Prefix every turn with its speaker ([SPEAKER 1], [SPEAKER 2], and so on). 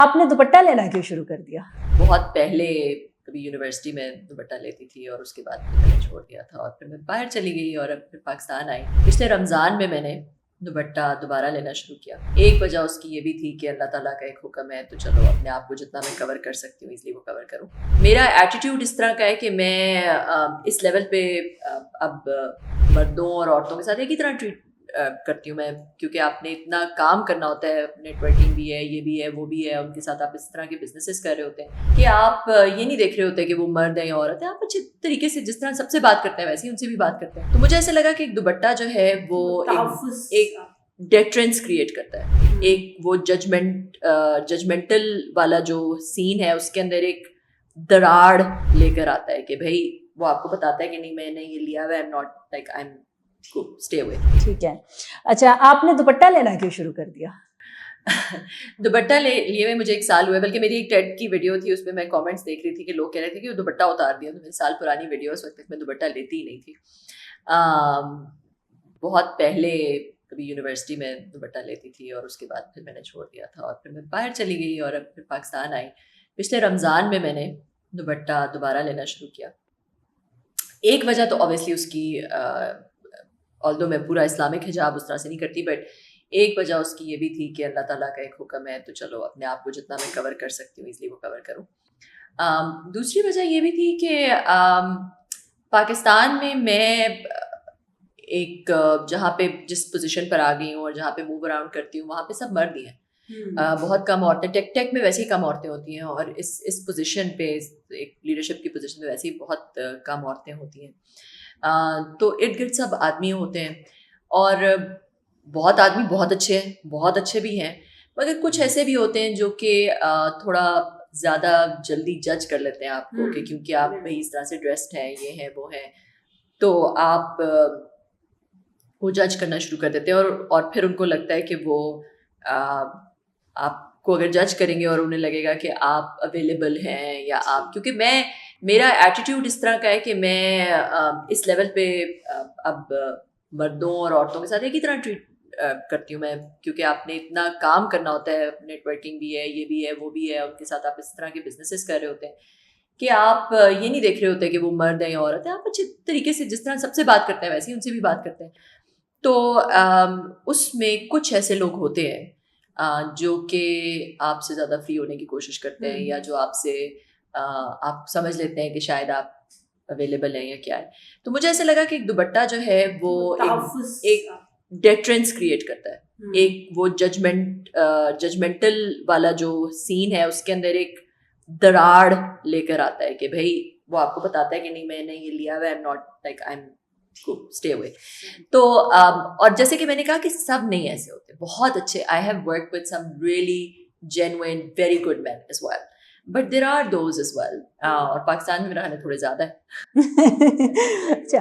[SPEAKER 1] آپ نے دوپٹہ لینا کیوں شروع کر دیا؟
[SPEAKER 2] بہت پہلے کبھی یونیورسٹی میں دوپٹہ لیتی تھی اور اس کے بعد پھر میں نے چھوڑ دیا تھا اور پھر میں باہر چلی گئی اور اب پھر پاکستان آئی. پچھلے رمضان میں میں نے دوپٹہ دوبارہ لینا شروع کیا. ایک وجہ اس کی یہ بھی تھی کہ اللہ تعالیٰ کا ایک حکم ہے تو چلو اپنے آپ کو جتنا میں کور کر سکتی ہوں ایزلی وہ کور کروں. میرا ایٹیٹیوڈ اس طرح کا ہے کہ میں اس لیول پہ اب مردوں اور عورتوں کے ساتھ ایک ہی طرح ٹریٹ کرتی ہوں میں, کیونکہ آپ نے اتنا کام کرنا ہوتا ہے, نیٹ ورکنگ بھی ہے, یہ بھی ہے, وہ بھی ہے, ان کے ساتھ آپ اس طرح کے بزنسز کر رہے ہوتے ہیں کہ آپ یہ نہیں دیکھ رہے ہوتے کہ وہ مرد ہیں یا عورت ہیں. آپ اچھے طریقے سے جس طرح سب سے بات کرتے ہیں ویسے ہی ان سے بھی بات کرتے ہیں. تو مجھے ایسا لگا کہ ایک دوپٹہ جو ہے وہ ایک ڈیٹرنس کریٹ کرتا ہے. ایک وہ ججمنٹل والا جو سین ہے اس کے اندر ایک دراڑ لے کر آتا ہے کہ بھائی وہ آپ کو بتاتا ہے کہ نہیں میں نے یہ لیا ہوا ہے, I'm not like I'm stay away.
[SPEAKER 1] ٹھیک ہے. اچھا, آپ نے دوپٹہ لینا کیوں شروع کر دیا؟
[SPEAKER 2] دوپٹہ لیے ہوئے مجھے 1 سال ہوا ہے, بلکہ میری ایک ٹیڈ کی ویڈیو تھی, اس پہ میں کامنٹس دیکھ رہی تھی کہ لوگ کہہ رہے تھے کہ وہ دوپٹہ اتار دیا. تو 1 سال پرانی ویڈیو, اس وقت تک میں دوپٹہ لیتی ہی نہیں تھی. بہت پہلے کبھی یونیورسٹی میں دوپٹہ لیتی تھی اور اس کے بعد پھر میں نے چھوڑ دیا تھا اور پھر میں باہر چلی گئی اور اب پھر پاکستان آئی. پچھلے رمضان میں نے دوپٹہ دوبارہ لینا شروع کیا. ایک وجہ تو اوبیسلی اس کی, آلدو میں پورا اسلامک حجاب اس طرح سے نہیں کرتی, بٹ ایک وجہ اس کی یہ بھی تھی کہ اللہ تعالیٰ کا ایک حکم ہے تو چلو اپنے آپ کو جتنا میں کور کر سکتی ہوں ایزلی وہ کور کروں. دوسری وجہ یہ بھی تھی کہ پاکستان میں ایک جہاں پہ جس پوزیشن پر آ گئی ہوں اور جہاں پہ موو اراؤنڈ کرتی ہوں وہاں پہ سب مرد ہی ہیں. بہت کم عورتیں, ٹیک میں ویسے ہی کم عورتیں ہوتی ہیں, اور اس پوزیشن پہ, ایک لیڈرشپ کی پوزیشن پہ ویسے ہی بہت کم عورتیں ہوتی ہیں. تو ارد گرد سب آدمی ہوتے ہیں, اور بہت آدمی بہت اچھے ہیں, بہت اچھے بھی ہیں, مگر کچھ ایسے بھی ہوتے ہیں جو کہ تھوڑا زیادہ جلدی جج کر لیتے ہیں آپ کو کہ کیونکہ آپ بھائی اس طرح سے ڈریسڈ ہیں, یہ ہیں, وہ ہیں, تو آپ وہ جج کرنا شروع کر دیتے ہیں, اور پھر ان کو لگتا ہے کہ وہ آپ کو اگر جج کریں گے اور انہیں لگے گا کہ آپ اویلیبل ہیں, یا آپ, کیونکہ میرا ایٹیٹیوڈ اس طرح کا ہے کہ میں اس لیول پہ اب مردوں اور عورتوں کے ساتھ ایک ہی طرح ٹریٹ کرتی ہوں میں, کیونکہ آپ نے اتنا کام کرنا ہوتا ہے, نیٹ ورکنگ بھی ہے, یہ بھی ہے, وہ بھی ہے, ان کے ساتھ آپ اس طرح کے بزنسز کر رہے ہوتے ہیں کہ آپ یہ نہیں دیکھ رہے ہوتے کہ وہ مرد ہیں یا عورت ہیں. آپ اچھے طریقے سے جس طرح سب سے بات کرتے ہیں ویسے ہی ان سے بھی بات کرتے ہیں. تو اس میں کچھ ایسے لوگ ہوتے ہیں جو کہ آپ سے زیادہ فری ہونے کی کوشش کرتے ہیں, یا جو آپ سے آپ سمجھ لیتے ہیں کہ شاید آپ اویلیبل ہیں یا کیا ہے. تو مجھے ایسا لگا کہ ایک دوپٹہ جو ہے وہ ایک ڈیٹرنس کریٹ کرتا ہے. ایک وہ ججمنٹل والا جو سین ہے اس کے اندر ایک دراڑ لے کر آتا ہے کہ بھائی وہ آپ کو بتاتا ہے کہ نہیں میں نے یہ لیا ہوا ہے, I'm not like I'm stay away. تو اور جیسے کہ میں نے کہا کہ سب نہیں ایسے ہوتے, بہت اچھے, I have worked with some really genuine very good men as well, but there are those as well. اور پاکستان میں رہنے تھوڑے زیادہ ہے.
[SPEAKER 1] اچھا,